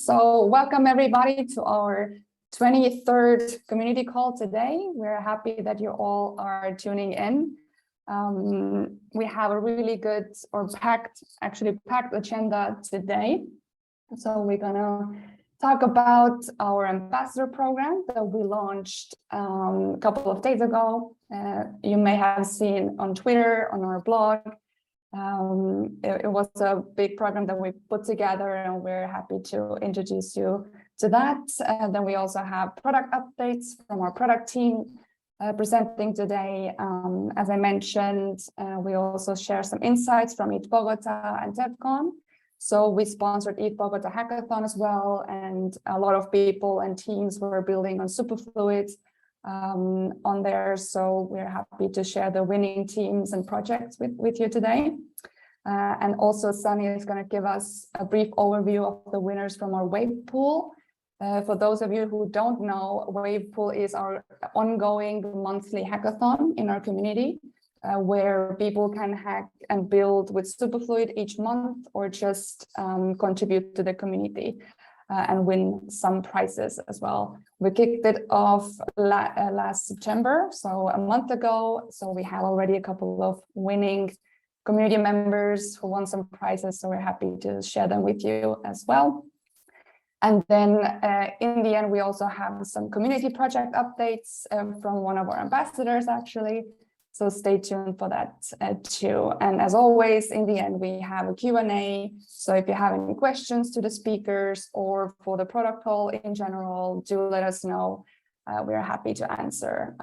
So welcome everybody to our 23rd community call today. We're happy that you all are tuning in. We have a really good packed agenda today. So we're gonna talk about our ambassador program that we launched a couple of days ago. You may have seen on Twitter, on our blog. It was a big program that we put together, and we're happy to introduce you to that. Then we also have product updates from our product team presenting today. As I mentioned, we also share some insights from ETHBogota and Devcon. So we sponsored ETHBogota Hackathon as well, and a lot of people and teams were building on Superfluid on there. So we're happy to share the winning teams and projects with you today. And also Sunny is going to give us a brief overview of the winners from our Wavepool. For those of you who don't know, Wavepool is our ongoing monthly hackathon in our community, where people can hack and build with Superfluid each month, or just contribute to the community and win some prizes as well. We kicked it off last September, so a month ago. So we have already a couple of winning community members who won some prizes. So we're happy to share them with you as well. And then in the end, we also have some community project updates from one of our ambassadors, actually. So stay tuned for that too. And as always, in the end, we have a Q&A. So if you have any questions to the speakers or for the protocol in general, do let us know. We're happy to answer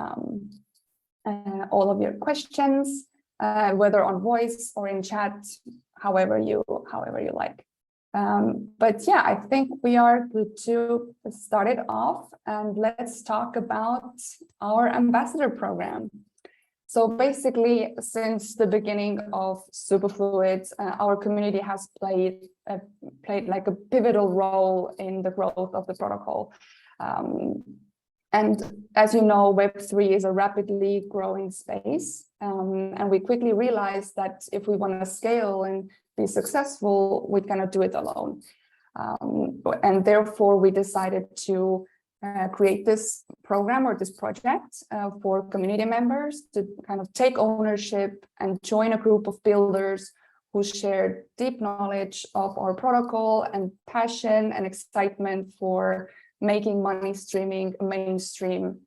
all of your questions, whether on voice or in chat, however you like. But yeah, I think we are good to start it off, and let's talk about our ambassador program. So basically, since the beginning of Superfluid, our community has played like a pivotal role in the growth of the protocol. And as you know, Web3 is a rapidly growing space. And we quickly realized that if we want to scale and be successful, we cannot do it alone. And therefore, we decided to create this program or this project for community members to kind of take ownership and join a group of builders who share deep knowledge of our protocol and passion and excitement for making money streaming mainstream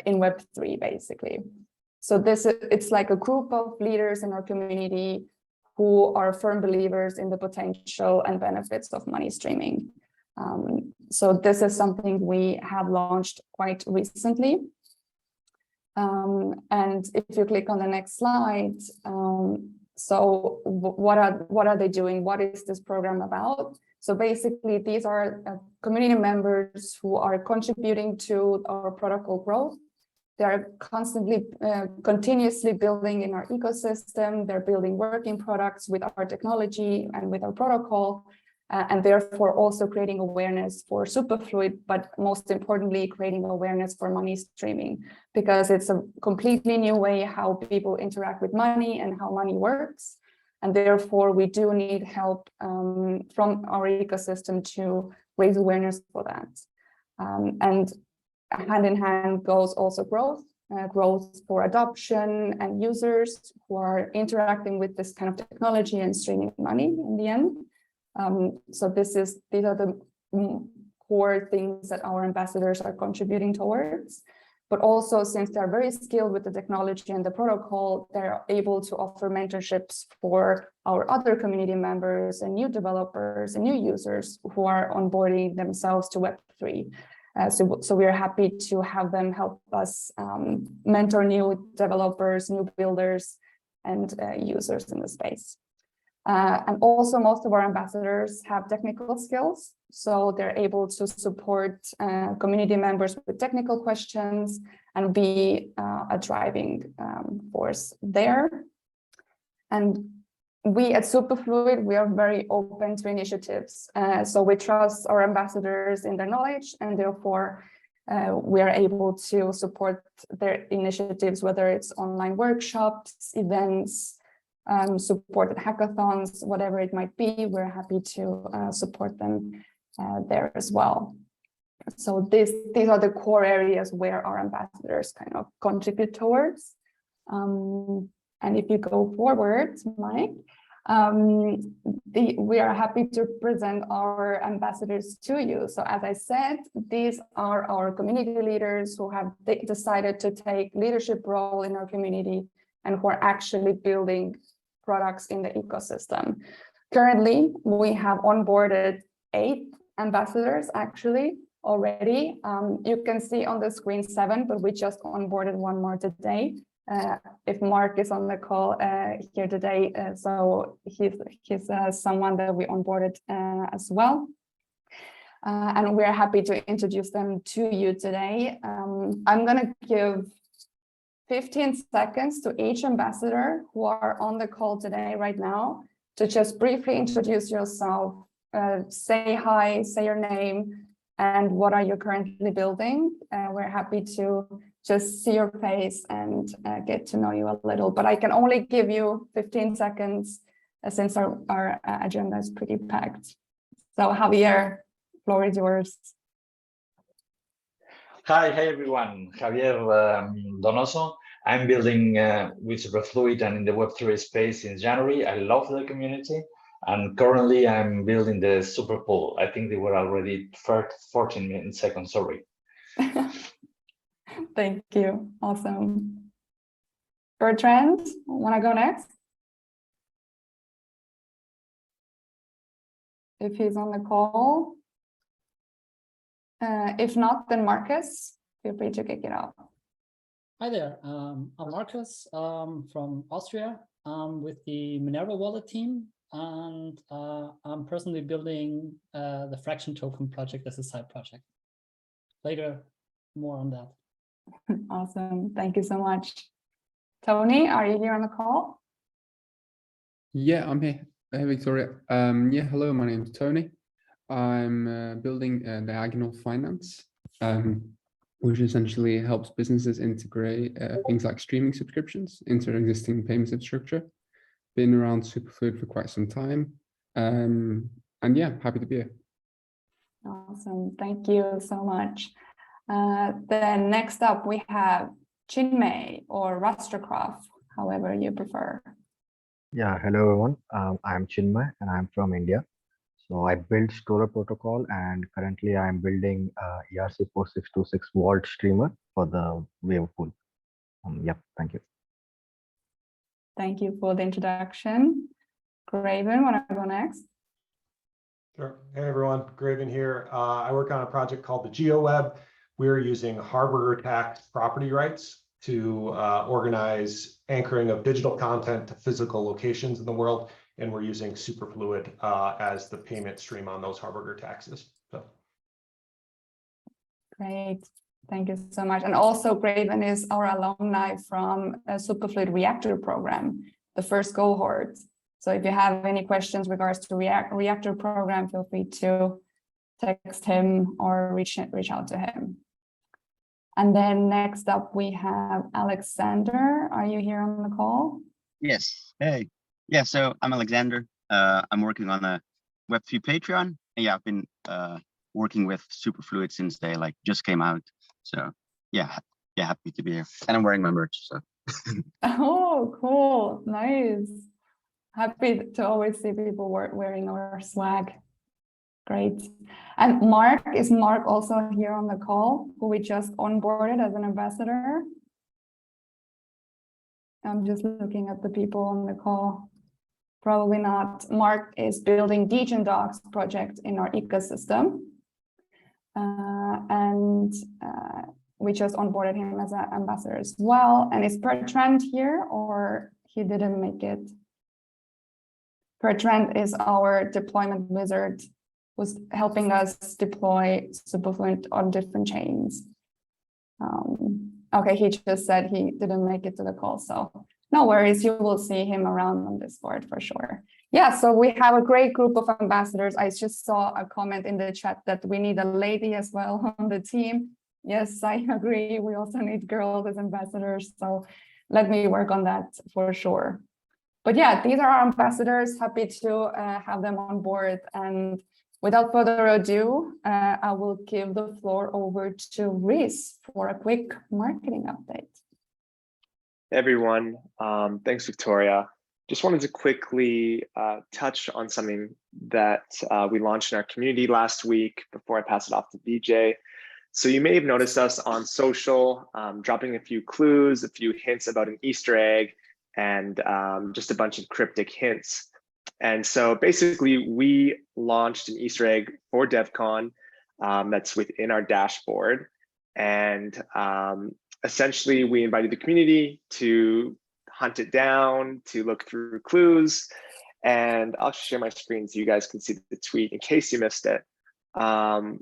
in Web3, basically. So it's like a group of leaders in our community who are firm believers in the potential and benefits of money streaming. So this is something we have launched quite recently. And if you click on the next slide, so what are they doing? What is this program about? So basically, these are community members who are contributing to our protocol growth. They are continuously building in our ecosystem. They're building working products with our technology and with our protocol. And therefore also creating awareness for Superfluid, but most importantly, creating awareness for money streaming, because it's a completely new way how people interact with money and how money works. And therefore, we do need help from our ecosystem to raise awareness for that. And hand in hand goes also growth for adoption and users who are interacting with this kind of technology and streaming money in the end. So these are the core things that our ambassadors are contributing towards. But also, since they're very skilled with the technology and the protocol, they're able to offer mentorships for our other community members and new developers and new users who are onboarding themselves to Web3. So we're happy to have them help us mentor new developers, new builders, and users in the space. And also, most of our ambassadors have technical skills, so they're able to support community members with technical questions and be a driving force there. And we at Superfluid, we are very open to initiatives. So we trust our ambassadors in their knowledge, and therefore we are able to support their initiatives, whether it's online workshops, events, supported hackathons, whatever it might be. We're happy to support them there as well. So these are the core areas where our ambassadors kind of contribute towards. And if you go forward, Mike, we are happy to present our ambassadors to you. So as I said, these are our community leaders who have decided to take leadership role in our community and who are actually building products in the ecosystem. Currently, we have onboarded 8 ambassadors actually already. You can see on the screen 7, but we just onboarded 1 more today. If Mark is on the call here today, so he's someone that we onboarded as well. And we're happy to introduce them to you today. I'm going to give 15 seconds to each ambassador who are on the call today right now to just briefly introduce yourself, say hi, say your name, and what are you currently building. We're happy to just see your face and get to know you a little, but I can only give you 15 seconds since our agenda is pretty packed. So Javier, floor is yours. Hi everyone, Javier Donoso. I'm building with Superfluid and in the Web3 space since January. I love the community, and currently I'm building the Superpool. I think they were already 14 seconds, sorry. Thank you, awesome. Bertrand, wanna go next? If he's on the call. If not, then Marcus, feel free to kick it off. Hi there, I'm Marcus from Austria. I'm with the Minerva Wallet team, and I'm personally building the Fraction Token project as a side project. Later, more on that. Awesome, thank you so much. Tony, are you here on the call? Yeah, I'm here. Hey, Victoria. Yeah, hello, my name is Tony. I'm building Diagonal Finance, which essentially helps businesses integrate things like streaming subscriptions into their existing payments infrastructure. Been around Superfluid for quite some time. And yeah, happy to be here. Awesome, thank you so much. Then next up we have Chinmay or Rastracraft, however you prefer. Yeah, hello everyone. I'm Chinmay and I'm from India. So I built Store Protocol, and currently I'm building ERC4626 Vault Streamer for the Wavepool. Yep, thank you. Thank you for the introduction. Graven, want to go next? Sure. Hey everyone, Graven here. I work on a project called the GeoWeb. We're using harbor tax property rights to organize anchoring of digital content to physical locations in the world. And we're using Superfluid as the payment stream on those harbor taxes. So. Great, thank you so much. And also Graven is our alumni from a Superfluid Reactor program, the first cohort. So if you have any questions regards to Reactor program, feel free to text him or reach out to him. And then next up we have Alexander. Are you here on the call? Yes. Hey. Yeah, so I'm Alexander. I'm working on a Web3 Patreon. And yeah, I've been working with Superfluid since they just came out. So yeah, happy to be here. And I'm wearing my merch. So. Oh, cool. Nice. Happy to always see people wearing our swag. Great. And Mark, is Mark also here on the call, who we just onboarded as an ambassador? I'm just looking at the people on the call. Probably not. Mark is building Degen Docs project in our ecosystem. And we just onboarded him as an ambassador as well. And is Bertrand here, or he didn't make it? Bertrand is our deployment wizard who's helping us deploy Superfluid on different chains. Okay, he just said he didn't make it to the call, so no worries, you will see him around on Discord for sure. Yeah, so we have a great group of ambassadors. I just saw a comment in the chat that we need a lady as well on the team. Yes, I agree. We also need girls as ambassadors, so let me work on that for sure. But yeah, these are our ambassadors. Happy to have them on board, and Without further ado, I will give the floor over to Reese for a quick marketing update. Hey everyone, thanks Victoria. Just wanted to quickly touch on something that we launched in our community last week before I pass it off to VJ. So you may have noticed us on social, dropping a few clues, a few hints about an Easter egg, and just a bunch of cryptic hints. And so basically we launched an Easter egg for DevCon that's within our dashboard. And essentially we invited the community to hunt it down, to look through clues. And I'll share my screen so you guys can see the tweet in case you missed it. Can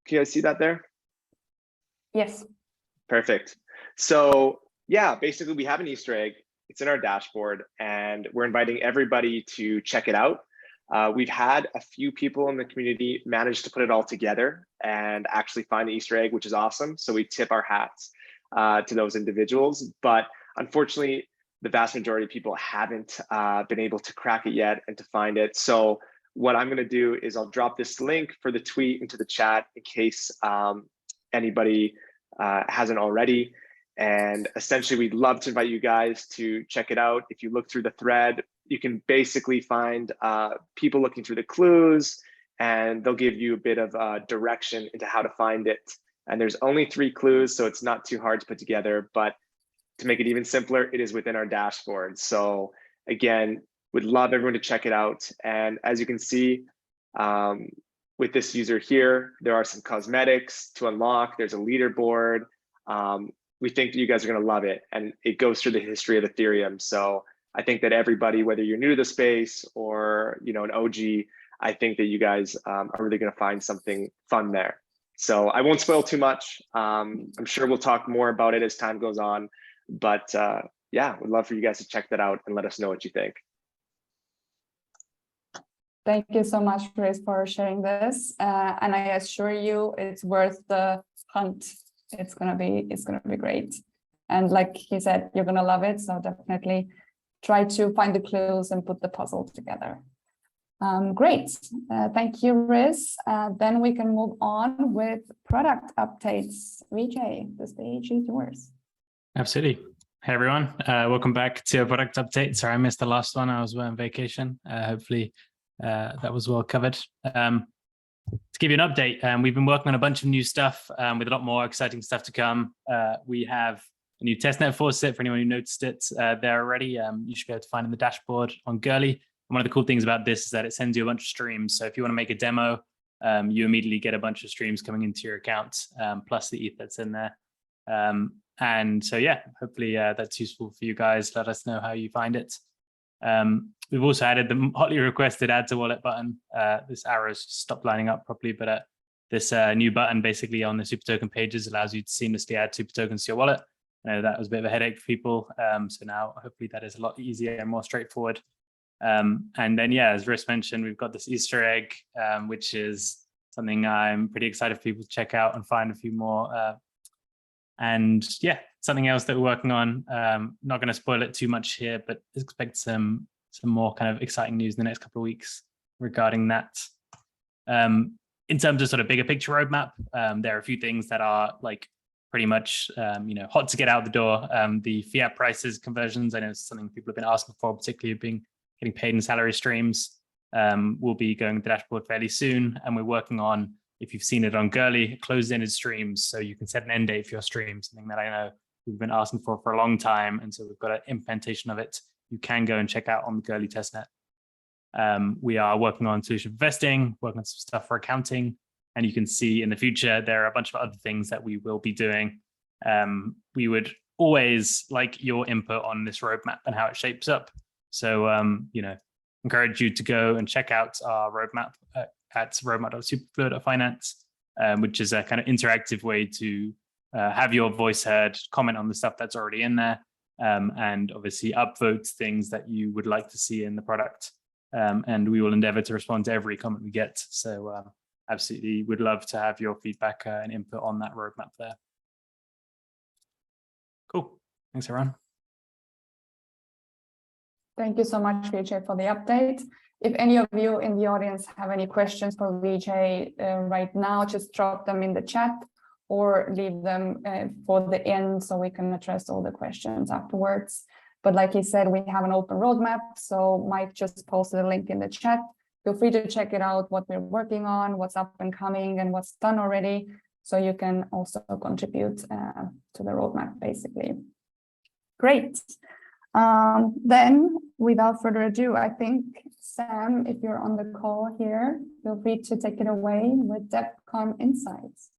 you guys see that there? Yes. Perfect. So yeah, basically we have an Easter egg. It's in our dashboard and we're inviting everybody to check it out. We've had a few people in the community manage to put it all together and actually find the Easter egg, which is awesome. So we tip our hats to those individuals. But unfortunately, the vast majority of people haven't been able to crack it yet and to find it. So what I'm going to do is I'll drop this link for the tweet into the chat in case anybody hasn't already. And essentially, we'd love to invite you guys to check it out. If you look through the thread, you can basically find people looking through the clues, and they'll give you a bit of direction into how to find it. And there's only 3 clues, so it's not too hard to put together. But to make it even simpler, it is within our dashboard. So again, would love everyone to check it out. And as you can see, with this user here, there are some cosmetics to unlock. There's a leaderboard. We think that you guys are going to love it, and it goes through the history of Ethereum. So I think that everybody, whether you're new to the space or an OG, I think that you guys are really going to find something fun there. So I won't spoil too much. I'm sure we'll talk more about it as time goes on, but yeah, we'd love for you guys to check that out and let us know what you think. Thank you so much, Chris, for sharing this. And I assure you, it's worth the hunt. It's gonna be great. And like he said, you're gonna love it. So definitely try to find the clues and put the puzzle together. Great. Thank you, Riz. Then we can move on with product updates. Vijay, the stage is yours. Absolutely. Hey, everyone. Welcome back to a product update. Sorry, I missed the last one. I was on vacation. Hopefully that was well covered. To give you an update, we've been working on a bunch of new stuff with a lot more exciting stuff to come. We have a new testnet faucet for anyone who noticed it there already. You should be able to find in the dashboard on Girly. And one of the cool things about this is that it sends you a bunch of streams. So if you want to make a demo, you immediately get a bunch of streams coming into your account, plus the ETH that's in there. And so, yeah, hopefully that's useful for you guys. Let us know how you find it. We've also added the hotly requested add to wallet button. This arrow's stopped lining up properly, but this new button basically on the super token pages allows you to seamlessly add super tokens to your wallet. I know that was a bit of a headache for people. So now hopefully that is a lot easier and more straightforward. And then, yeah, as Riss mentioned, we've got this Easter egg, which is something I'm pretty excited for people to check out and find a few more. And yeah, something else that we're working on. Not going to spoil it too much here, but expect some more kind of exciting news in the next couple of weeks regarding that. In terms of sort of bigger picture roadmap, there are a few things that are like pretty much hot to get out the door. The fiat prices conversions, I know it's something people have been asking for, particularly getting paid in salary streams. We'll be going to the dashboard fairly soon, and we're working on, if you've seen it on Girly, closed-ended streams, so you can set an end date for your stream, something that I know we've been asking for a long time, and so we've got an implementation of it. You can go and check out on the Girly testnet. We are working on solution investing, working on some stuff for accounting, and you can see in the future there are a bunch of other things that we will be doing. We would always like your input on this roadmap and how it shapes up. So, encourage you to go and check out our roadmap at roadmap.superfluid.finance, which is a kind of interactive way to have your voice heard, comment on the stuff that's already in there, and obviously upvote things that you would like to see in the product. And we will endeavor to respond to every comment we get. So absolutely would love to have your feedback and input on that roadmap there. Cool. Thanks, everyone. Thank you so much, Vijay, for the update. If any of you in the audience have any questions for VJ right now, just drop them in the chat or leave them for the end so we can address all the questions afterwards. But like he said, we have an open roadmap, so Mike just posted a link in the chat. Feel free to check it out, what we're working on, what's up and coming, and what's done already, so you can also contribute to the roadmap, basically. Great. Then, without further ado, I think, Sam, if you're on the call here, feel free to take it away with Devcon Insights.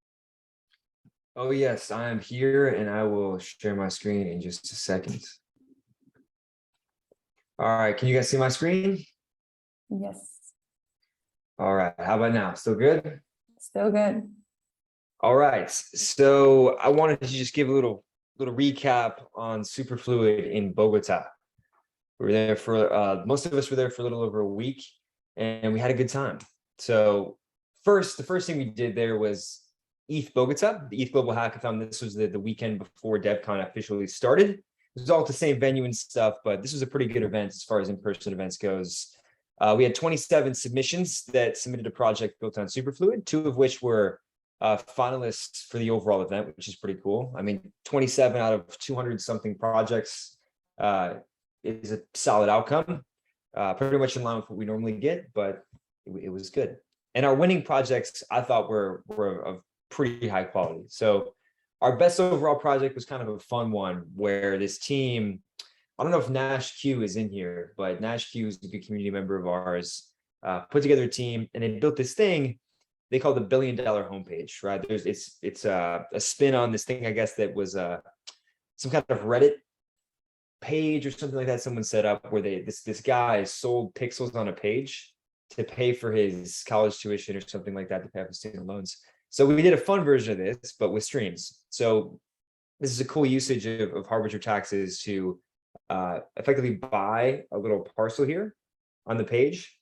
Oh, yes, I am here, and I will share my screen in just a second. All right, can you guys see my screen? Yes. All right, how about now? Still good? Still good. All right, so I wanted to just give a little recap on Superfluid in Bogota. We were there for, most of us were there for a little over a week, and we had a good time. So the first thing we did there was ETHBogota, the ETH Global Hackathon. This was the weekend before DevCon officially started. It was all at the same venue and stuff, but this was a pretty good event as far as in-person events goes. We had 27 submissions that submitted a project built on Superfluid, 2 of which were finalists for the overall event, which is pretty cool. I mean, 27 out of 200 something projects is a solid outcome, pretty much in line with what we normally get, but it was good. And our winning projects, I thought, were of pretty high quality. So our best overall project was kind of a fun one where this team, I don't know if Nash Q is in here, but Nash Q is a good community member of ours, put together a team, and they built this thing they call the $1 billion homepage, right? It's a spin on this thing, I guess, that was some kind of Reddit page or something like that someone set up where this guy sold pixels on a page to pay for his college tuition or something like that, to pay for student loans. So we did a fun version of this, but with streams. So this is a cool usage of harbinger taxes to effectively buy a little parcel here on the page.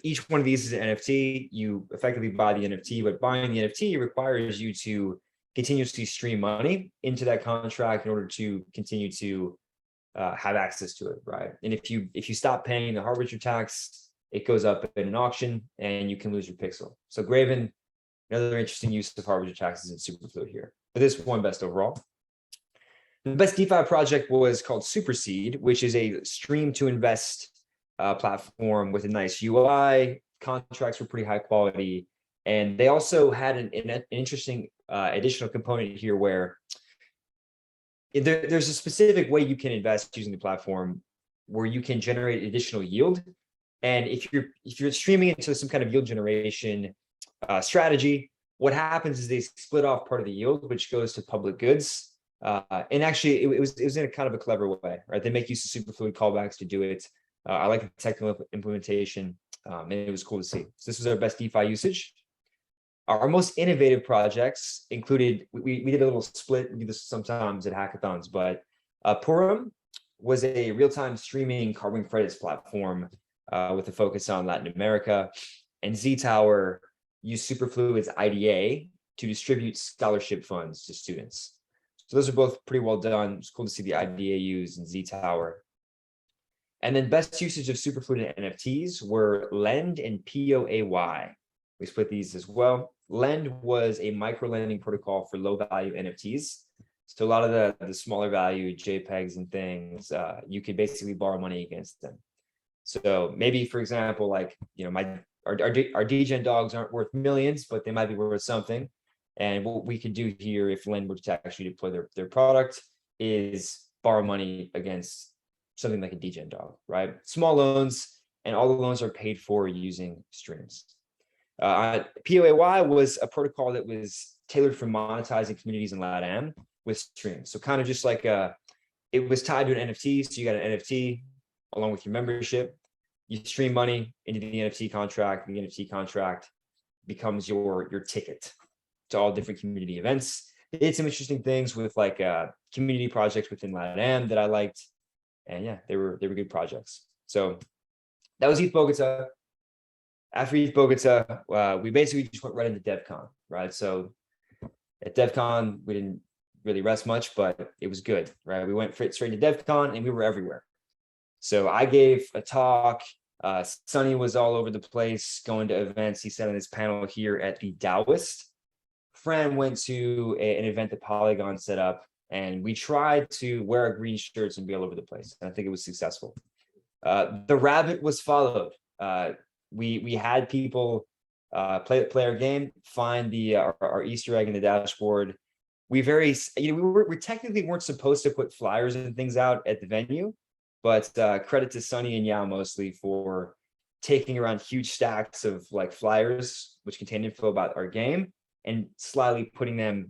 Each one of these is an NFT. You effectively buy the NFT, but buying the NFT requires you to continuously stream money into that contract in order to continue to have access to it, right? And if you stop paying the harbinger tax, it goes up in an auction and you can lose your pixel. So Graven, another interesting use of harbinger taxes in Superfluid here. But this won best overall. The best DeFi project was called Superseed, which is a stream to invest platform with a nice UI. Contracts were pretty high quality. And they also had an interesting additional component here where there's a specific way you can invest using the platform where you can generate additional yield. And if you're streaming into some kind of yield generation strategy, what happens is they split off part of the yield, which goes to public goods. And actually, it was in a kind of a clever way, right? They make use of Superfluid callbacks to do it. I like the technical implementation, and it was cool to see. So this was our best DeFi usage. Our most innovative projects included, we did a little split, we do this sometimes at hackathons, but Purim was a real-time streaming carbon credits platform with a focus on Latin America, and Z-Tower used Superfluid's IDA to distribute scholarship funds to students. So those are both pretty well done. It's cool to see the IDA used in Z-Tower. And then best usage of Superfluid and NFTs were Lend and POAY. We split these as well. Lend was a micro-lending protocol for low-value NFTs. So a lot of the smaller value JPEGs and things, you could basically borrow money against them. So maybe, for example, like, you know, our degen dogs aren't worth millions, but they might be worth something. And what we could do here, if Lend were to actually deploy their product, is borrow money against something like a degen dog, right? Small loans, and all the loans are paid for using streams. POAY was a protocol that was tailored for monetizing communities in LATAM with streams. So kind of just like it was tied to an NFT. So you got an NFT along with your membership. You stream money into the NFT contract, and the NFT contract becomes your ticket to all different community events. It did some interesting things with like community projects within LATAM that I liked. And yeah, they were good projects. So that was ETHBogota. After ETHBogota, we basically just went right into DevCon, right? So at DevCon, we didn't really rest much, but it was good, right? We went straight into DevCon and we were everywhere. So I gave a talk Sonny was all over the place, going to events. He sat on this panel here at the Taoist. Fran went to an event that Polygon set up, and we tried to wear our green shirts and be all over the place. And I think it was successful. The rabbit was followed. We had people play our game, find our Easter egg in the dashboard. We technically weren't supposed to put flyers and things out at the venue, but credit to Sonny and Yao mostly for taking around huge stacks of like flyers, which contain info about our game, and slyly putting them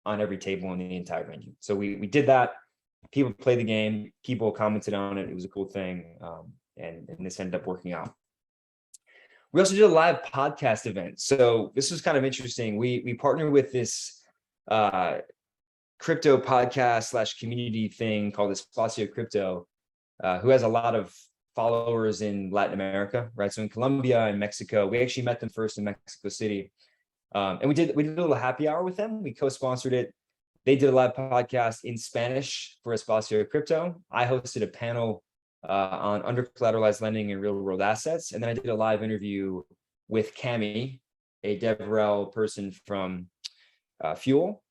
on every table in the entire venue. So we did that. People played the game. People commented on it. It was a cool thing, and this ended up working out. We also did a live podcast event. So this was kind of interesting. We partnered with this crypto podcast / community thing called Espacio Crypto, who has a lot of followers in Latin America, right? So in Colombia and Mexico, we actually met them first in Mexico City. And we did a little happy hour with them. We co-sponsored it. They did a live podcast in Spanish for Espacio Crypto. I hosted a panel on under-collateralized lending and real-world assets. And then I did a live interview with Cami, a DevRel person from Fuel,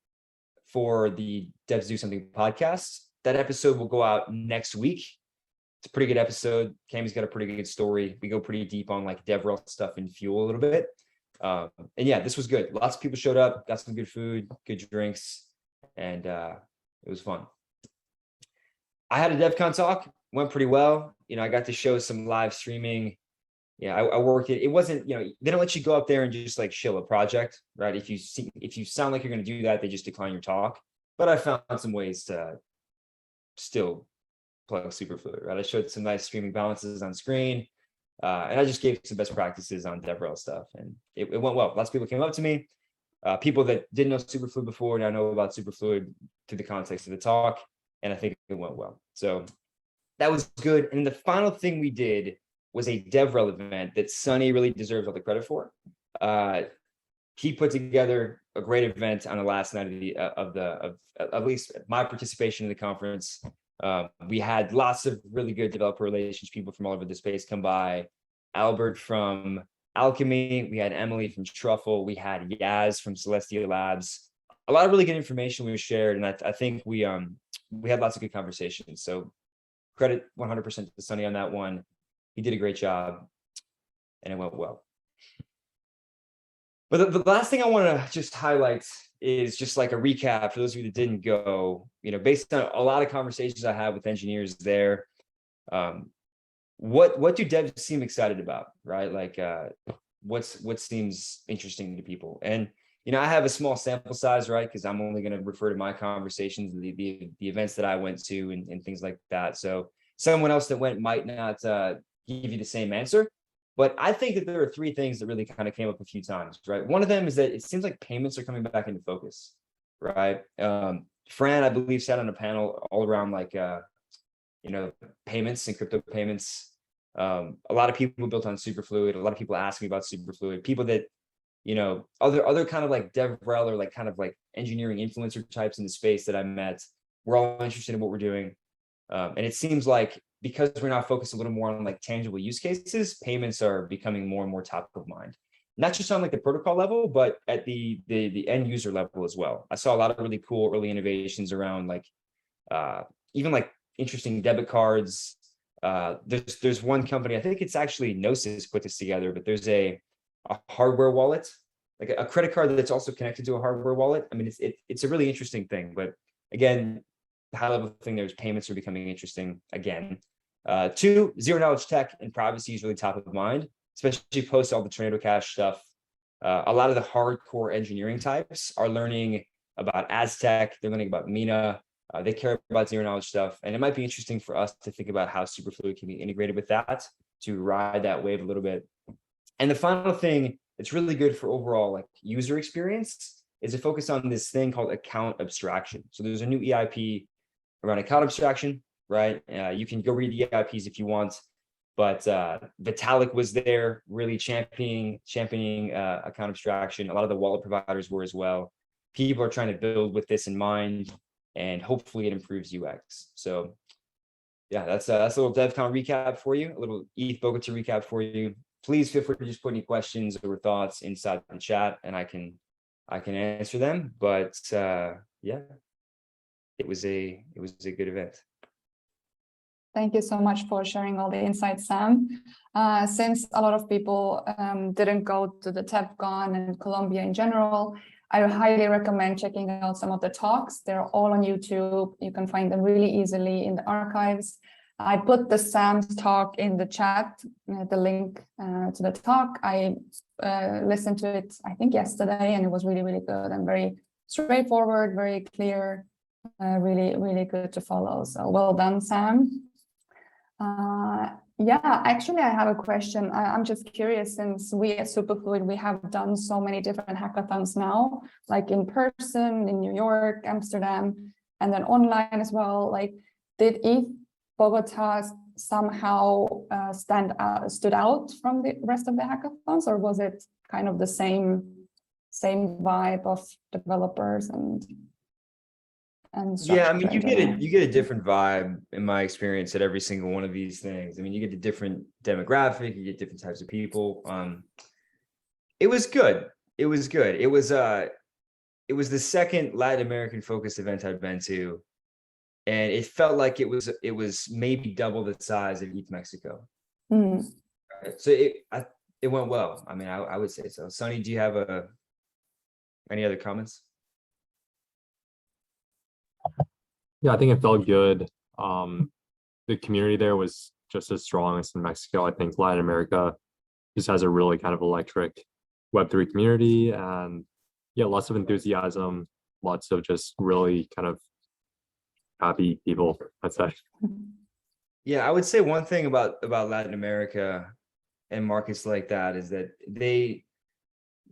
for the Devs Do Something podcast. That episode will go out next week. It's a pretty good episode. Cami's got a pretty good story. We go pretty deep on like DevRel stuff in Fuel a little bit. And yeah, this was good. Lots of people showed up, got some good food, good drinks, and it was fun. I had a DevCon talk, went pretty well. You know, I got to show some live streaming. Yeah, I worked it. It wasn't, you know, they don't let you go up there and just like show a project, right? If you sound like you're going to do that, they just decline your talk. But I found some ways to still plug Superfluid, right? I showed some nice streaming balances on screen. And I just gave some best practices on DevRel stuff, and it went well. Lots of people came up to me. People that didn't know Superfluid before now know about Superfluid through the context of the talk, and I think it went well. So that was good. And the final thing we did was a DevRel event that Sonny really deserves all the credit for. He put together a great event on the last night of at least my participation in the conference. We had lots of really good developer relations, people from all over the space come by. Albert from Alchemy, we had Emily from Truffle, we had Yaz from Celestia Labs. A lot of really good information we shared, and I think we had lots of good conversations. So credit 100% to Sonny on that one. He did a great job, and it went well. But the last thing I want to just highlight is just like a recap for those of you that didn't go, you know, based on a lot of conversations I had with engineers there. What do devs seem excited about, right? Like what seems interesting to people? And, you know, I have a small sample size, right? Because I'm only going to refer to my conversations, the events that I went to and things like that. So someone else that went might not give you the same answer. But I think that there are three things that really kind of came up a few times, right? One of them is that it seems like payments are coming back into focus, right? Fran, I believe, sat on a panel all around like, you know, payments and crypto payments. A lot of people built on Superfluid. A lot of people ask me about Superfluid. People that, you know, other kind of like DevRel or like kind of like engineering influencer types in the space that I met. We're all interested in what we're doing. And it seems like because we're now focused a little more on like tangible use cases, payments are becoming more and more top of mind. Not just on like the protocol level, but at the end user level as well. I saw a lot of really cool early innovations around like even like interesting debit cards. There's one company, I think it's actually Gnosis put this together, but there's a hardware wallet, like a credit card that's also connected to a hardware wallet. I mean, it's a really interesting thing, but again, the high level thing there is payments are becoming interesting again. Two, zero knowledge tech and privacy is really top of mind, especially post all the Tornado Cash stuff. A lot of the hardcore engineering types are learning about Aztec. They're learning about Mina. They care about zero knowledge stuff. And it might be interesting for us to think about how Superfluid can be integrated with that to ride that wave a little bit. And the final thing that's really good for overall like user experience is to focus on this thing called account abstraction. So there's a new EIP around account abstraction, right? You can go read the EIPs if you want, but Vitalik was there really championing account abstraction. A lot of the wallet providers were as well. People are trying to build with this in mind, and hopefully it improves UX. So yeah, that's a little DevCon recap for you, a little ETHBogota recap for you. Please feel free to just put any questions or thoughts inside the chat, and I can answer them. But yeah, it was a good event. Thank you so much for sharing all the insights, Sam. Since a lot of people didn't go to the TEPCon and Colombia in general, I highly recommend checking out some of the talks. They're all on YouTube. You can find them really easily in the archives. I put the Sam's talk in the chat, the link to the talk. I listened to it, I think yesterday, and it was really, really good and very straightforward, very clear, really, really good to follow. So well done, Sam. Yeah, actually, I have a question. I'm just curious, since we at Superfluid, we have done so many different hackathons now, like in person, in New York, Amsterdam, and then online as well. Like, did ETHBogota somehow stood out from the rest of the hackathons, or was it kind of the same vibe of developers and yeah, I mean, structure you get a different vibe in my experience at every single one of these things. I mean, you get a different demographic, you get different types of people. It was good. It was good. It was the second Latin American focused event I've been to, and it felt like it was maybe double the size of ETH Mexico. Mm. Right? So it went well. I mean, I would say so. Sonny, do you have any other comments? Yeah, I think it felt good. The community there was just as strong as in Mexico. I think Latin America just has a really kind of electric Web3 community, and yeah, lots of enthusiasm, lots of just really kind of happy people, I'd say. Yeah, I would say one thing about Latin America and markets like that is that they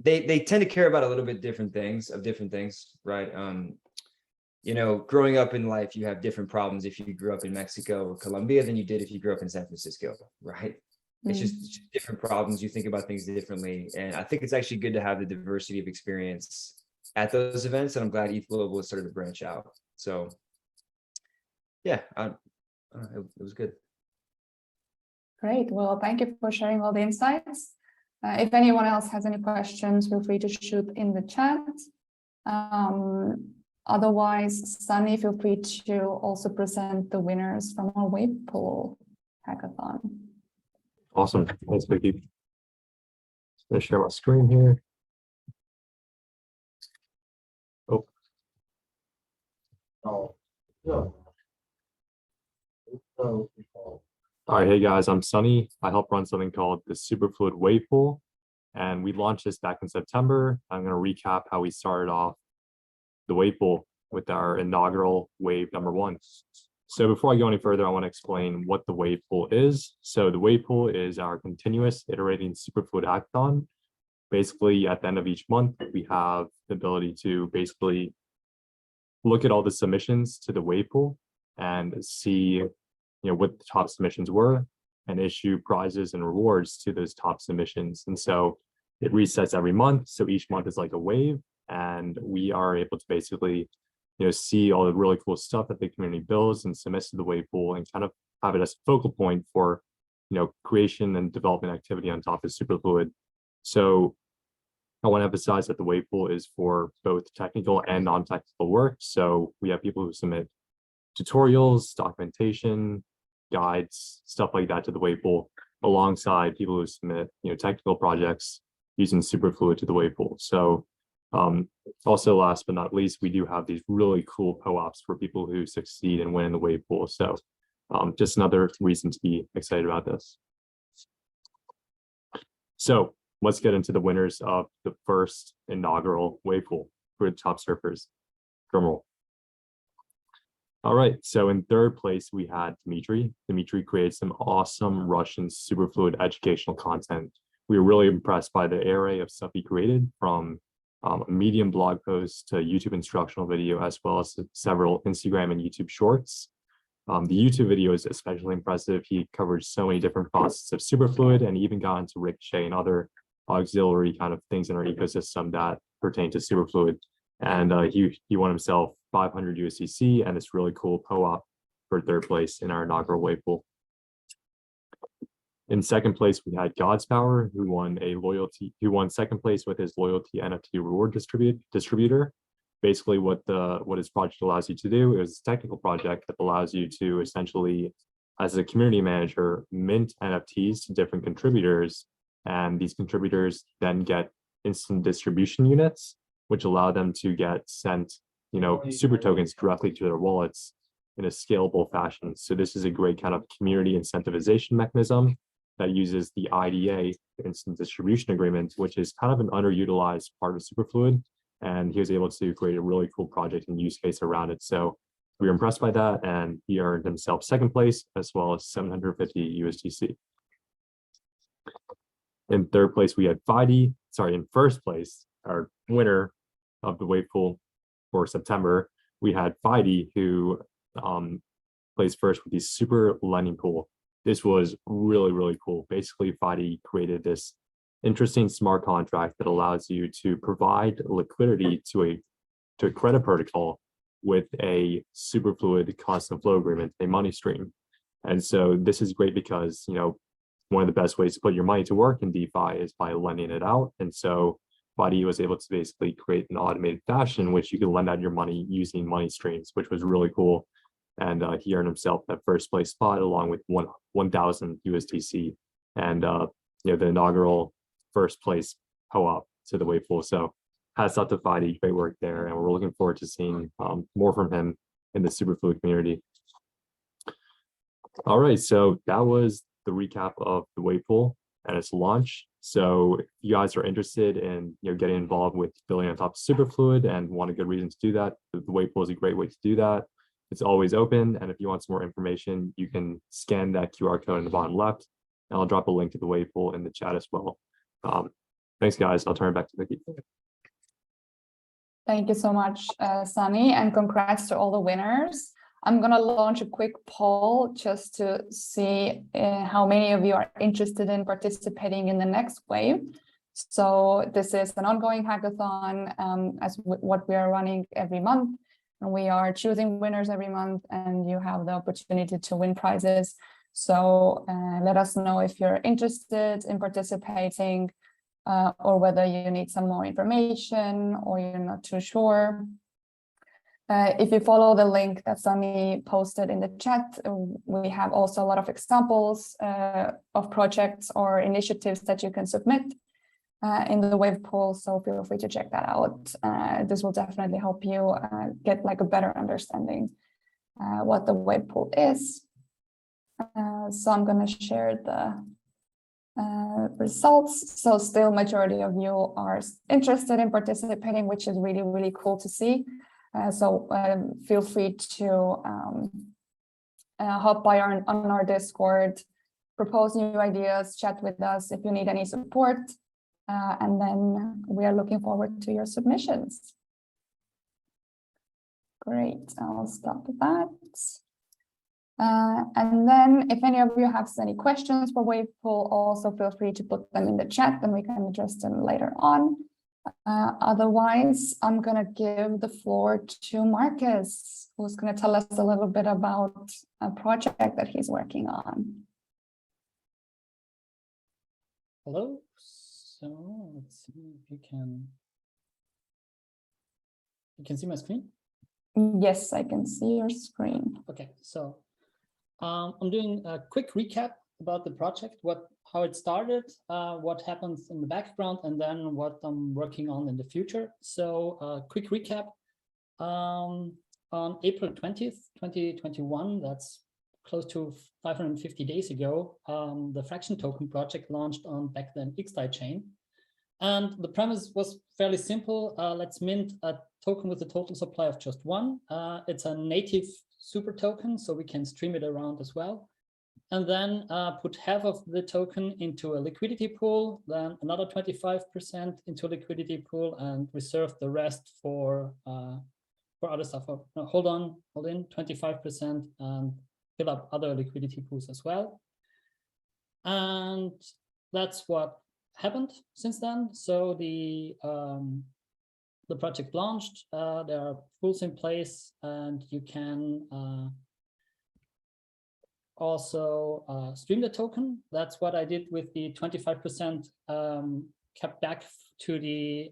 tend to care about a little bit different things, right? You know, growing up in life, you have different problems if you grew up in Mexico or Colombia than you did if you grew up in San Francisco, right? It's just different problems. You think about things differently. And I think it's actually good to have the diversity of experience at those events. And I'm glad ETH Global has started to branch out. So yeah, it was good. Great. Well, thank you for sharing all the insights. If anyone else has any questions, feel free to shoot in the chat. Otherwise, Sunny, feel free to also present the winners from our Wavepool hackathon. Awesome. Thanks, Vicky. I'm going to share my screen here. Oh, yeah. All right, hey guys, I'm Sunny. I help run something called the Superfluid Wavepool, and we launched this back in September. I'm going to recap how we started off the Wavepool with our inaugural wave #1. So before I go any further, I want to explain what the Wavepool is. So the Wavepool is our continuous iterating Superfluid hackathon. Basically, at the end of each month, we have the ability to basically look at all the submissions to the Wavepool and see, what the top submissions were and issue prizes and rewards to those top submissions. And so it resets every month. So each month is like a wave, and we are able to basically, see all the really cool stuff that the community builds and submits to the Wavepool and kind of have it as a focal point for, creation and development activity on top of Superfluid. So I want to emphasize that the Wavepool is for both technical and non-technical work. So we have people who submit tutorials, documentation, guides, stuff like that to the Wavepool, alongside people who submit, technical projects using Superfluid to the Wavepool. So also, last but not least, we do have these really cool co-ops for people who succeed and win in the Wavepool. So just another reason to be excited about this. So let's get into the winners of the first inaugural Wavepool for the top surfers. Drumroll. All right, so in third place, we had Dmitry. Dmitry created some awesome Russian Superfluid educational content. We were really impressed by the array of stuff he created, from a Medium blog post to YouTube instructional video, as well as several Instagram and YouTube shorts. The YouTube video is especially impressive. He covered so many different facets of Superfluid and even got into Ricochet and other auxiliary kind of things in our ecosystem that pertain to Superfluid. And he won himself 500 USDC and this really cool co-op for third place in our inaugural wave pool. In second place, we had God's Power, who won second place with his loyalty NFT reward distributor. Basically, what his project allows you to do is a technical project that allows you to essentially, as a community manager, mint NFTs to different contributors, and these contributors then get instant distribution units, which allow them to get sent, super tokens directly to their wallets in a scalable fashion. So this is a great kind of community incentivization mechanism that uses the IDA, the Instant Distribution Agreement, which is kind of an underutilized part of Superfluid. And he was able to create a really cool project and use case around it. So we were impressed by that, and he earned himself second place as well as 750 USDC. In third place, we had Fidi. Sorry, in first place, our winner of the wave pool for September, we had Fidi, who placed first with the super lending pool. This was really, really cool. Basically, Fidi created this interesting smart contract that allows you to provide liquidity to a credit protocol with a Superfluid constant flow agreement, a money stream. And so this is great because, one of the best ways to put your money to work in DeFi is by lending it out. And so Fidi was able to basically create an automated fashion in which you can lend out your money using money streams, which was really cool. And he earned himself that first place spot along with 1,000 USDC and the inaugural first place co-op to the wave pool. So hats off to Fidi, great work there, and we're looking forward to seeing more from him in the Superfluid community. All right, so that was the recap of the wave pool and its launch. So if you guys are interested in getting involved with building on top of Superfluid and want a good reason to do that, the wave pool is a great way to do that. It's always open, and if you want some more information, you can scan that QR code in the bottom left, and I'll drop a link to the wave pool in the chat as well. Thanks, guys. I'll turn it back to Vicky. Thank you so much, Sunny, and congrats to all the winners. I'm going to launch a quick poll just to see how many of you are interested in participating in the next wave. So this is an ongoing hackathon as what we are running every month. And we are choosing winners every month, and you have the opportunity to win prizes. So let us know if you're interested in participating or whether you need some more information or you're not too sure. If you follow the link that Sunny posted in the chat, we have also a lot of examples of projects or initiatives that you can submit in the wave pool, so feel free to check that out. This will definitely help you get like a better understanding what the wave pool is. So I'm going to share the results. So still majority of you are interested in participating, which is really, really cool to see. So feel free to hop by on our Discord, propose new ideas, chat with us if you need any support. And then we are looking forward to your submissions. Great, I'll stop that. And then if any of you have any questions for Wavepool, also feel free to put them in the chat and we can address them later on. Otherwise, I'm going to give the floor to Marcus, who's going to tell us a little bit about a project that he's working on. Hello. So let's see if you can see my screen. Yes, I can see your screen. Okay, so I'm doing a quick recap about the project, how it started, what happens in the background, and then what I'm working on in the future. So quick recap. On April 20th, 2021, that's close to 550 days ago, the Fraction Token project launched on back then XDAI chain. And the premise was fairly simple. Let's mint a token with a total supply of just one. It's a native super token, so we can stream it around as well. And then put half of the token into a liquidity pool, then another 25% into a liquidity pool, and reserve the rest for other stuff. No, hold in 25% and fill up other liquidity pools as well. And that's what happened since then. So the project launched, there are pools in place, and you can also stream the token. That's what I did with the 25% kept back to the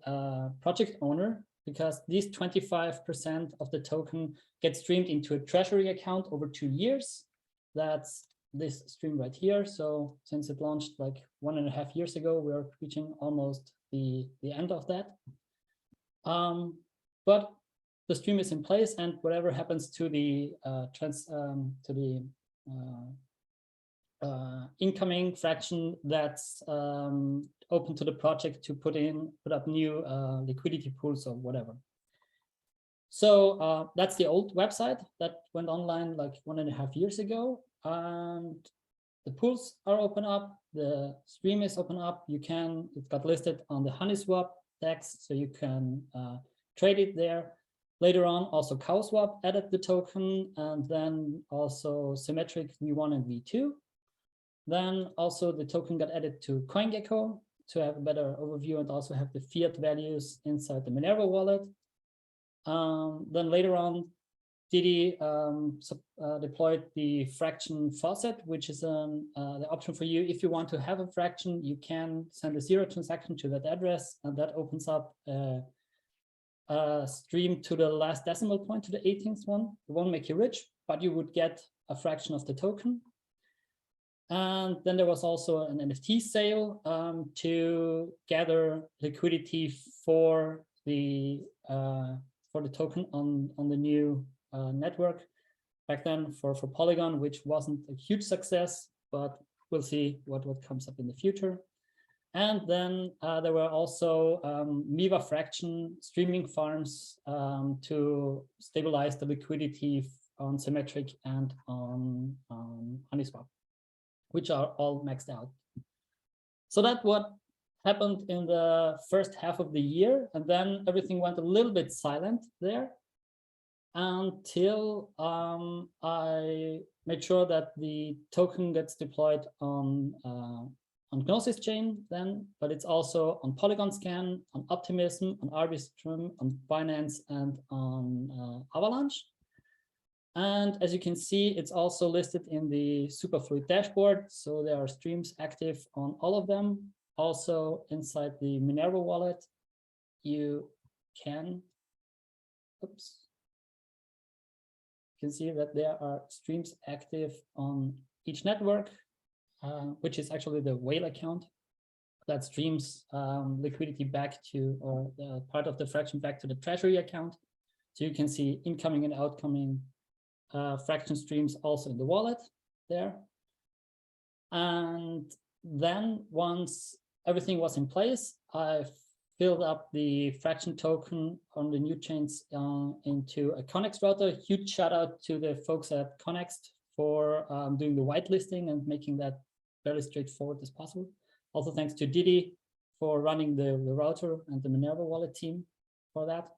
project owner, because these 25% of the token gets streamed into a treasury account over 2 years. That's this stream right here. So since it launched like 1.5 years ago, we're reaching almost the end of that. But the stream is in place, and whatever happens to the incoming fraction, that's open to the project to put up new liquidity pools or whatever. So that's the old website that went online like 1.5 years ago, and the pools are open up, the stream is open up. It got listed on the HoneySwap DEX, so you can trade it there. Later on, also CowSwap added the token, and then also Symmetric V1 and V2. Then also the token got added to CoinGecko to have a better overview and also have the fiat values inside the Minerva wallet. Then later on, Didi deployed the fraction faucet, which is the option for you. If you want to have a fraction, you can send a 0 transaction to that address, and that opens up a stream to the last decimal point, to the 18th one. It won't make you rich, but you would get a fraction of the token. And then there was also an NFT sale to gather liquidity for the token on the new network. Back then for Polygon, which wasn't a huge success, but we'll see what comes up in the future. And then there were also MIVA fraction streaming farms to stabilize the liquidity on Symmetric and on HoneySwap, which are all maxed out. So that's what happened in the first half of the year. And then everything went a little bit silent there until I made sure that the token gets deployed on Gnosis chain then, but it's also on Polygon Scan, on Optimism, on Arbitrum, on Binance, and on Avalanche. And as you can see, it's also listed in the Superfluid dashboard. So there are streams active on all of them. Also inside the Minerva wallet, you can, see that there are streams active on each network, which is actually the whale account that streams liquidity back to, or part of the fraction back to the treasury account. So you can see incoming and outgoing fraction streams also in the wallet there. And then once everything was in place, I filled up the fraction token on the new chains into a Connext router. Huge shout out to the folks at Connext for doing the whitelisting and making that very straightforward as possible. Also thanks to Didi for running the router and the Minerva wallet team for that.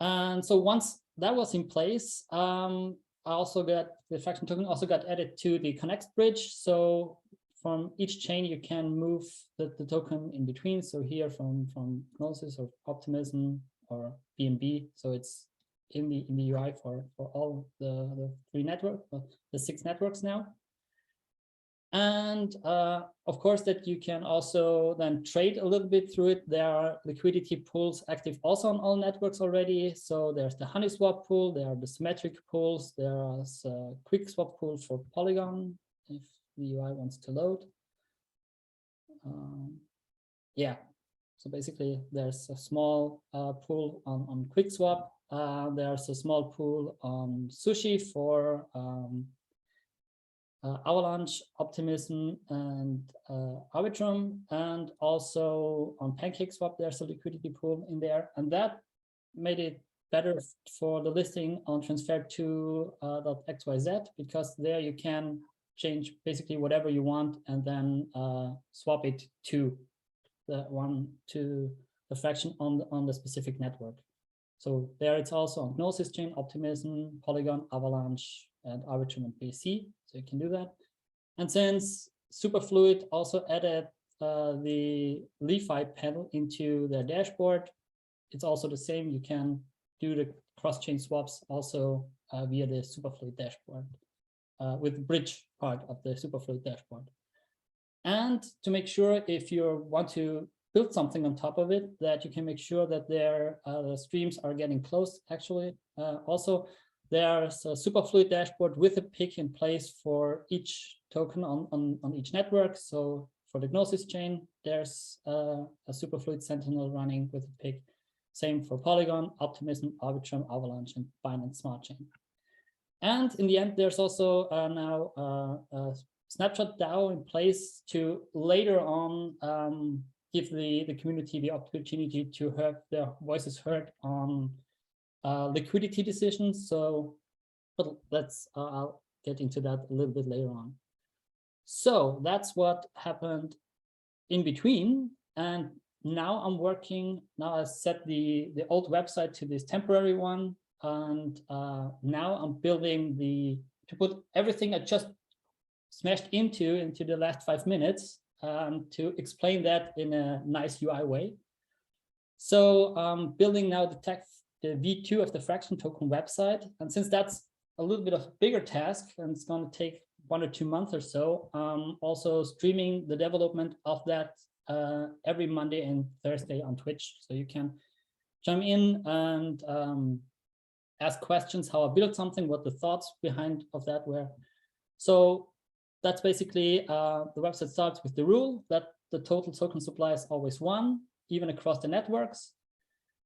And so once that was in place, I also got the fraction token also got added to the Connext bridge. So from each chain, you can move the token in between. So here from Gnosis or Optimism or BNB. So it's in the UI for all the 6 networks now. And of course, that you can also then trade a little bit through it. There are liquidity pools active also on all networks already. So there's the HoneySwap pool, there are the Symmetric pools, there's a quick swap pool for Polygon if the UI wants to load. Yeah, so basically there's a small pool on QuickSwap. There's a small pool on Sushi for Avalanche, Optimism, and Arbitrum, and also on PancakeSwap there's a liquidity pool in there, and that made it better for the listing on transfer2.xyz, because there you can change basically whatever you want and then swap it to the fraction on the specific network. So there it's also on Gnosis chain, Optimism, Polygon, Avalanche, and Arbitrum and BC. So you can do that. And since Superfluid also added the LeFi panel into their dashboard, it's also the same. You can do the cross-chain swaps also via the Superfluid dashboard. with the bridge part of the Superfluid dashboard. And to make sure if you want to build something on top of it, that you can make sure that their streams are getting close. Actually, also there's a Superfluid dashboard with a pick in place for each token on each network. So for the Gnosis chain, there's a Superfluid Sentinel running with a pick. Same for Polygon, Optimism, Arbitrum, Avalanche, and Binance Smart Chain. And in the end, there's also now a Snapshot DAO in place to later on give the community the opportunity to have their voices heard on liquidity decisions. So, but I'll get into that a little bit later on. So that's what happened in between. And now I'm working, now I set the old website to this temporary one. And now I'm building to put everything I just smashed into the last 5 minutes to explain that in a nice UI way. So I'm building now the V2 of the fraction token website. And since that's a little bit of a bigger task and it's going to take 1 or 2 months or so, also streaming the development of that every Monday and Thursday on Twitch. So you can chime in and ask questions, how I built something, what the thoughts behind of that were. So that's basically the website starts with the rule that the total token supply is always 1, even across the networks.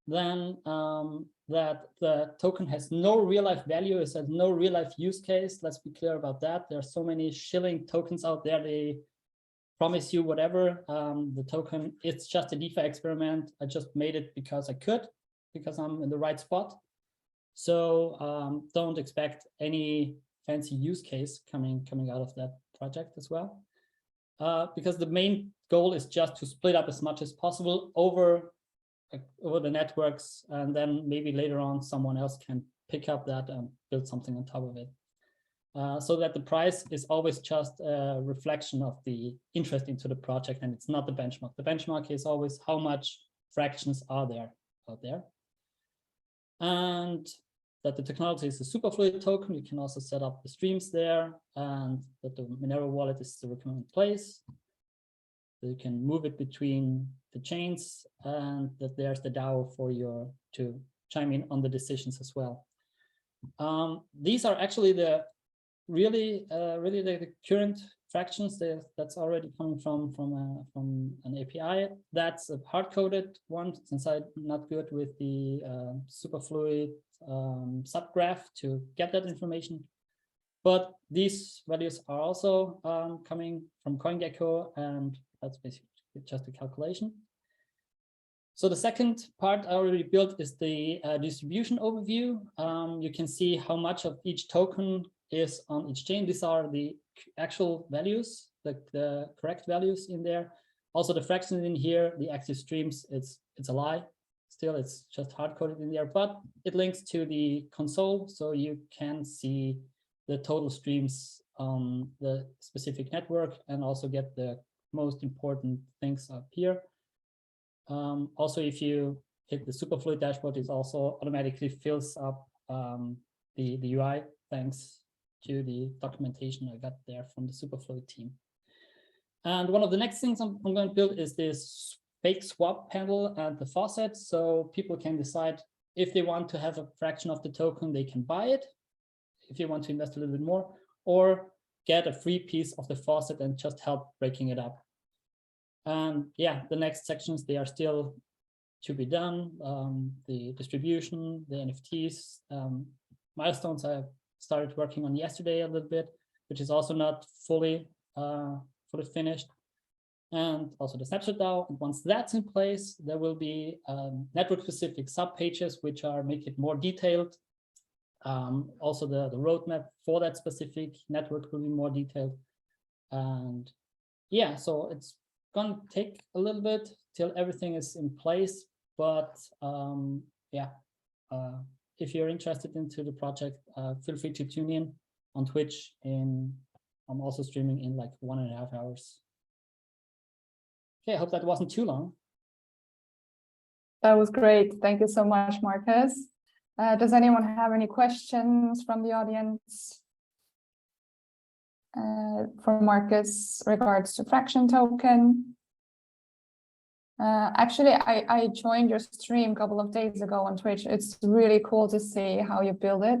Then that the token has no real life value, it has no real life use case. Let's be clear about that. There are so many shilling tokens out there. They promise you whatever. The token, it's just a DeFi experiment. I just made it because I could, because I'm in the right spot. So don't expect any fancy use case coming out of that project as well. Because the main goal is just to split up as much as possible over the networks, and then maybe later on someone else can pick up that and build something on top of it. So that the price is always just a reflection of the interest into the project, and it's not the benchmark. The benchmark is always how much fractions are there out there. And that the technology is a Superfluid token. You can also set up the streams there, and that the Monero wallet is the recommended place. So you can move it between the chains, and that there's the DAO for to chime in on the decisions as well. These are actually the really the current fractions that's already coming from an API. That's a hard-coded one, since I'm not good with the Superfluid subgraph to get that information. But these values are also coming from CoinGecko, and that's basically just a calculation. So the second part I already built is the distribution overview. You can see how much of each token is on each chain. These are the actual values, the correct values in there. Also the fraction in here, the active streams, it's a lie. Still, it's just hard-coded in there, but it links to the console, so you can see the total streams on the specific network and also get the most important things up here. Also, if you hit the Superfluid dashboard, it also automatically fills up the UI, thanks to the documentation I got there from the Superfluid team. And one of the next things I'm going to build is this fake swap panel at the faucet, so people can decide if they want to have a fraction of the token, they can buy it. If you want to invest a little bit more, or get a free piece of the faucet and just help breaking it up. And yeah, the next sections, they are still to be done. The distribution, the NFTs, milestones I started working on yesterday a little bit, which is also not fully finished. And also the snapshot DAO. And once that's in place, there will be network-specific sub-pages which make it more detailed. Also the roadmap for that specific network will be more detailed. And yeah, so it's gonna take a little bit till everything is in place, but yeah, if you're interested into the project, feel free to tune in on Twitch. I'm also streaming in like 1.5 hours. Okay, I hope that wasn't too long. That was great. Thank you so much, Marcus. Does anyone have any questions from the audience? for Marcus regards to fraction token. Actually, I joined your stream a couple of days ago on Twitch. It's really cool to see how you build it.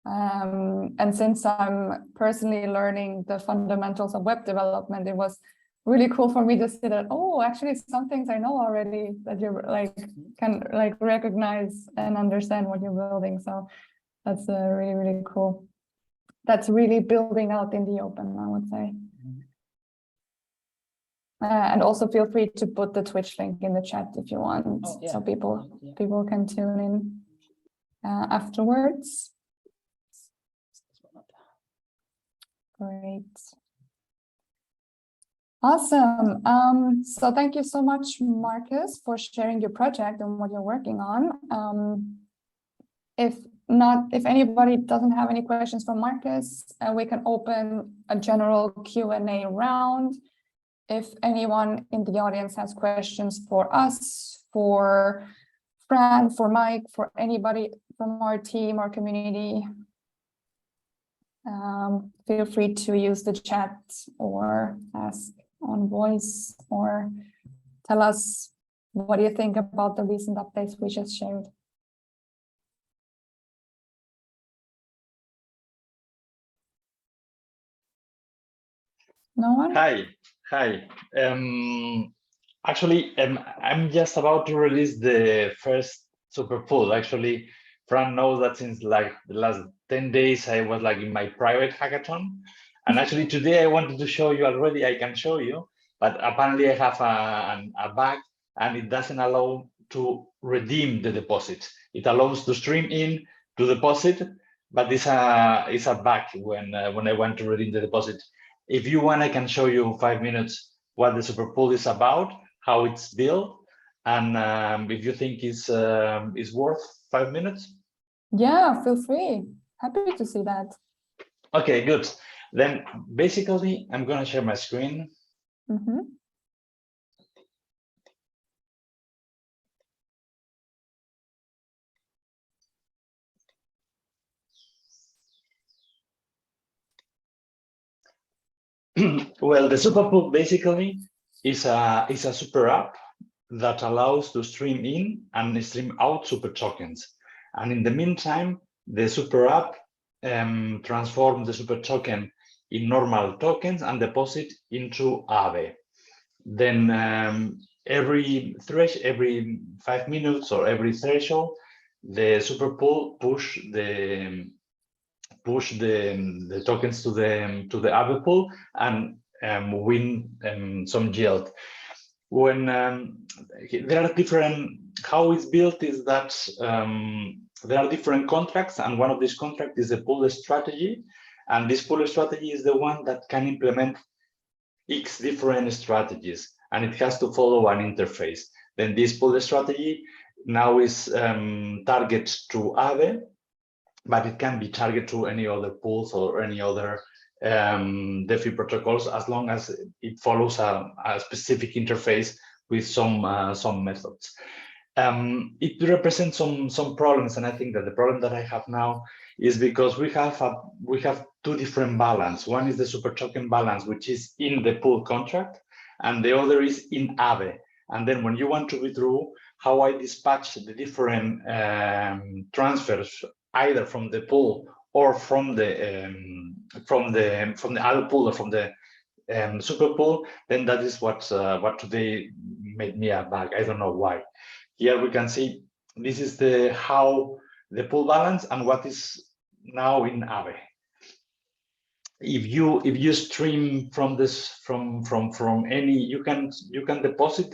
And since I'm personally learning the fundamentals of web development, it was really cool for me to see that, oh, actually some things I know already, that you're like, can like recognize and understand what you're building. So that's really, really cool. That's really building out in the open, I would say. And also feel free to put the Twitch link in the chat if you want, so people can tune in afterwards. Great. Awesome. So thank you so much, Marcus, for sharing your project and what you're working on. If anybody doesn't have any questions for Marcus, we can open a general Q&A round. If anyone in the audience has questions for us, for Fran, for Mike, for anybody from our team or community, feel free to use the chat or ask on voice, or tell us what do you think about the recent updates we just shared. No one? Hi. Actually, I'm just about to release the first Superpool. Actually, Fran knows that since like the last 10 days, I was like in my private hackathon. And actually today I wanted to show you already, I can show you, but apparently I have a bug and it doesn't allow to redeem the deposit. It allows to stream in to deposit, but it's a bug when I want to redeem the deposit. If you want, I can show you 5 minutes what the Superpool is about, how it's built, and if you think it's worth 5 minutes. Yeah, feel free. Happy to see that. Okay, good. Then basically, I'm going to share my screen. Mm-hmm. Well, the Superpool basically is a super app that allows to stream in and stream out super tokens. And in the meantime, the super app transforms the super token in normal tokens and deposit into Aave. Then every 5 minutes or every threshold, the Superpool push the tokens to the Aave pool and win some yield. When there are different, how it's built is that there are different contracts, and one of these contracts is a pool strategy, and this pool strategy is the one that can implement X different strategies, and it has to follow an interface. Then this pool strategy now is targeted to Aave, but it can be targeted to any other pools or any other DeFi protocols, as long as it follows a specific interface with some methods. It represents some problems, and I think that the problem that I have now is because we have two different balance. One is the super token balance, which is in the pool contract, and the other is in Aave. And then when you want to withdraw, how I dispatch the different transfers, either from the pool or from the Aave pool or from the Superpool, then that is what today made me a bug. I don't know why. Here we can see this is how the pool balance and what is now in Aave. If you stream from any, you can deposit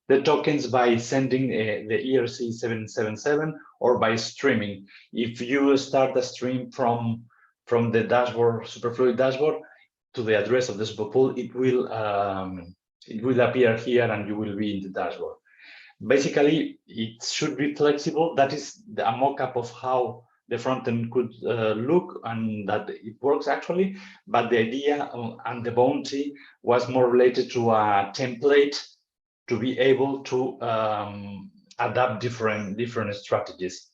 the tokens by sending the ERC777 or by streaming. If you start a stream from the dashboard, Superfluid dashboard, to the address of the Superpool, it will appear here and you will be in the dashboard. Basically, it should be flexible. That is a mock-up of how the front end could look, and that it works actually. But the idea and the bounty was more related to a template to be able to adapt different strategies.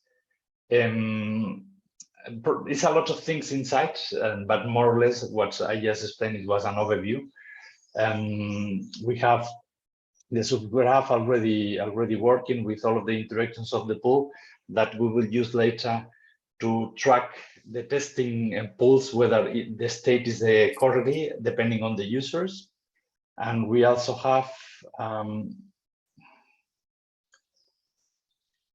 it's a lot of things inside, but more or less what I just explained, it was an overview. We have the Supergraph already working with all of the interactions of the pool that we will use later to track the testing and pools, whether the state is correctly depending on the users. And we also have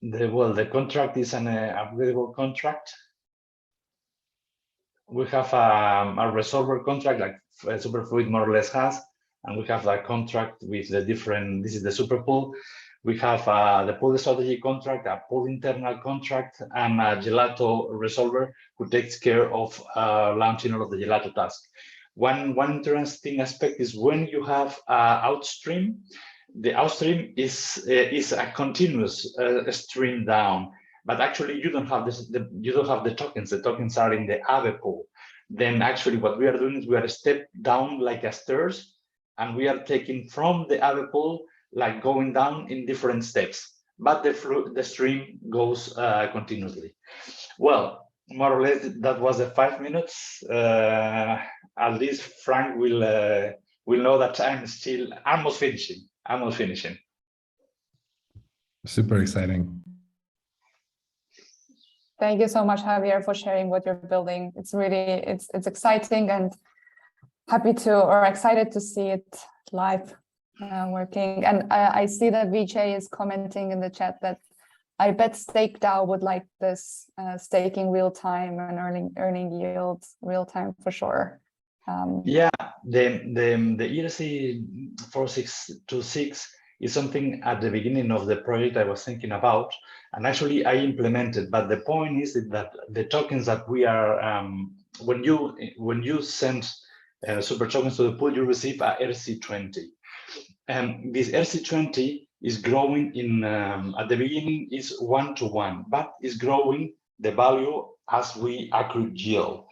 the contract is an upgradable contract. We have a resolver contract like Superfluid more or less has, and we have that contract with the different, this is the Superpool. We have the pool strategy contract, a pool internal contract, and a Gelato resolver who takes care of launching all of the Gelato tasks. One interesting aspect is when you have outstream, the outstream is a continuous stream down, but actually you don't have this. You don't have the tokens. The tokens are in the Wavepool. Then actually what we are doing is we are step down like a stairs, and we are taking from the Wavepool like going down in different steps, but the stream goes continuously. Well, more or less that was the 5 minutes. At least Frank will know that I'm still almost finishing. Super exciting. Thank you so much, Javier, for sharing what you're building. It's really, it's exciting, and excited to see it live working. And I see that VJ is commenting in the chat that I bet StakeDAO would like this staking real time and earning yields real time for sure. Yeah, the ERC 4626 is something at the beginning of the project I was thinking about, and actually I implemented. But the point is that the tokens that we are when you send super tokens to the pool, you receive a ERC20, and this ERC20 is growing in at the beginning is 1-to-1, but is growing the value as we accrue yield.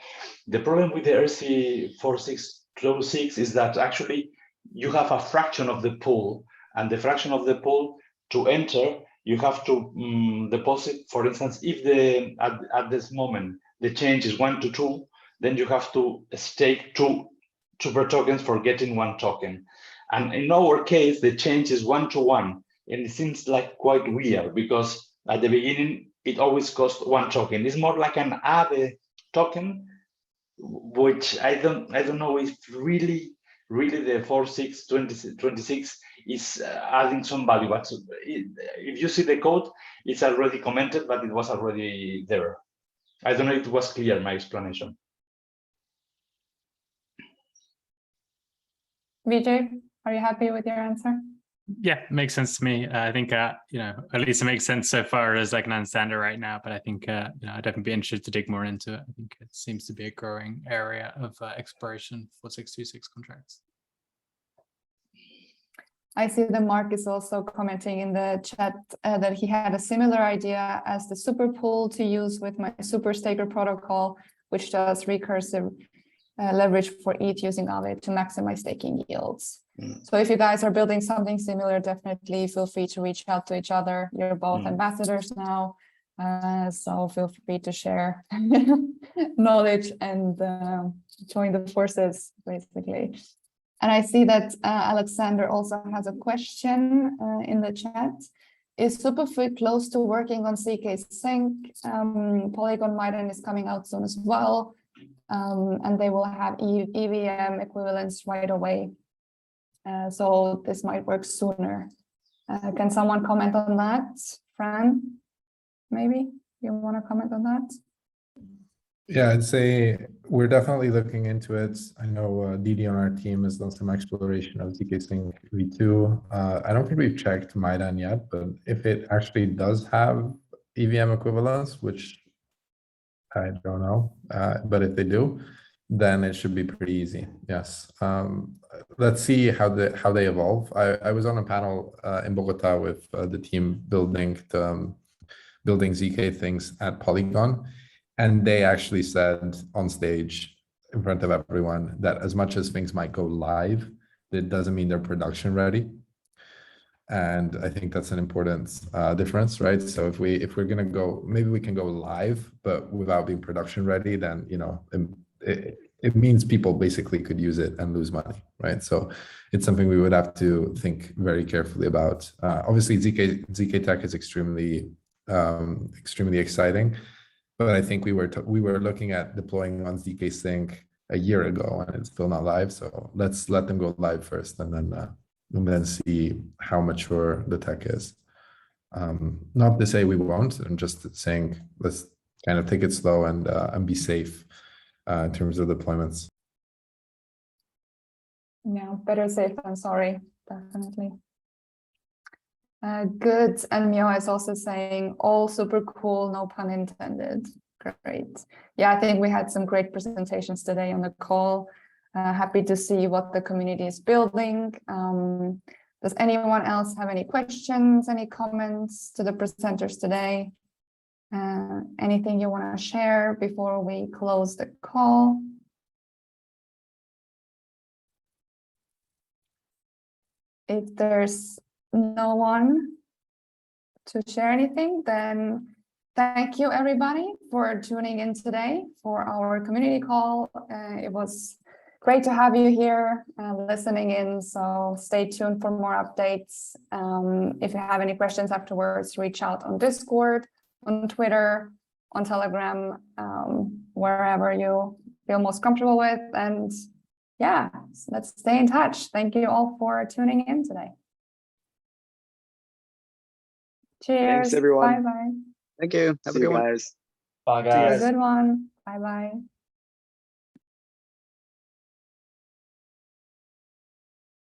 The problem with the ERC 4626 is that actually you have a fraction of the pool, and the fraction of the pool to enter, you have to deposit. For instance, if at this moment the change is 1-to-2, then you have to stake 2 super tokens for getting 1 token. And in our case, the change is 1-to-1, and it seems like quite weird because at the beginning it always costs 1 token. It's more like an Aave token, which I don't know if really the 4626 is adding some value. But if you see the code, it's already commented, but it was already there. I don't know if it was clear, my explanation. VJ, are you happy with your answer? Yeah, makes sense to me. I think, at least it makes sense so far as I can understand it right now, but I think, I'd definitely be interested to dig more into it. I think it seems to be a growing area of exploration for 626 contracts. I see that Mark is also commenting in the chat that he had a similar idea as the Superpool to use with my Superstaker protocol, which does recursive leverage for ETH using Aave to maximize staking yields. So if you guys are building something similar, definitely feel free to reach out to each other. You're both ambassadors now, so feel free to share knowledge and join the forces, basically. And I see that Alexander also has a question in the chat. Is Superfluid close to working on CK Sync? Polygon Maiden is coming out soon as well, and they will have EVM equivalents right away. So this might work sooner. Can someone comment on that? Fran, maybe you want to comment on that? Yeah, I'd say we're definitely looking into it. I know Didi on our team has done some exploration of ZK Sync v2. I don't think we've checked Maidan yet, but if it actually does have EVM equivalents, which I don't know, but if they do, then it should be pretty easy. Yes. Let's see how they evolve. I was on a panel in Bogota with the team building ZK things at Polygon, and they actually said on stage in front of everyone that as much as things might go live, it doesn't mean they're production ready. And I think that's an important difference, right? So if we're gonna go, maybe we can go live, but without being production ready, then it means people basically could use it and lose money, right? So it's something we would have to think very carefully about. Obviously, ZK Tech is extremely exciting, but I think we were looking at deploying on ZK Sync a year ago, and it's still not live. So let's let them go live first, and then see how mature the tech is. Not to say we won't, I'm just saying let's kind of take it slow and be safe in terms of deployments. Yeah, better safe than sorry, definitely. Good, and Mio is also saying all super cool, no pun intended. Great. Yeah, I think we had some great presentations today on the call. Happy to see what the community is building. Does anyone else have any questions, any comments to the presenters today? Anything you want to share before we close the call? If there's no one to share anything, then thank you everybody for tuning in today for our community call. It was great to have you here listening in, so stay tuned for more updates. If you have any questions afterwards, reach out on Discord, on Twitter, on Telegram, wherever you feel most comfortable with. And yeah, let's stay in touch. Thank you all for tuning in today. Cheers. Thanks, everyone. Bye-bye. Thank you. Have a See good you one. guys. Bye, Have a guys. good one. Bye-bye.